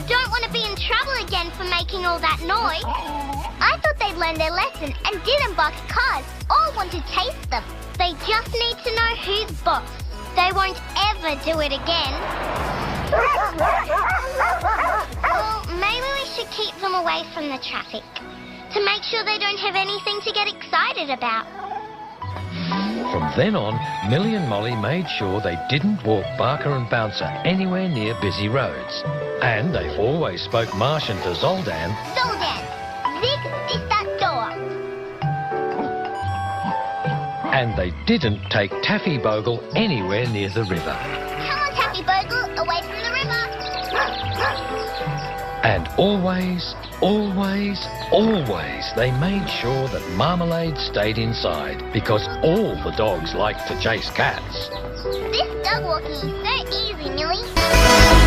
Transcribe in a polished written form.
don't want to be in trouble again for making all that noise. I thought they'd learned their lesson and didn't bark at cars or want to taste them. They just need to know who's boss. They won't ever do it again. Well, maybe we should keep them away from the traffic to make sure they don't have anything to get excited about. From then on, Millie and Molly made sure they didn't walk Barker and Bouncer anywhere near busy roads. And they always spoke Martian to Zoldan. Zoldan, this is that door. And they didn't take Taffy Bogle anywhere near the river. Come on, Taffy Bogle, away from the river. And always, always, always they made sure that Marmalade stayed inside because all the dogs like to chase cats. This dog walking is so easy, Millie.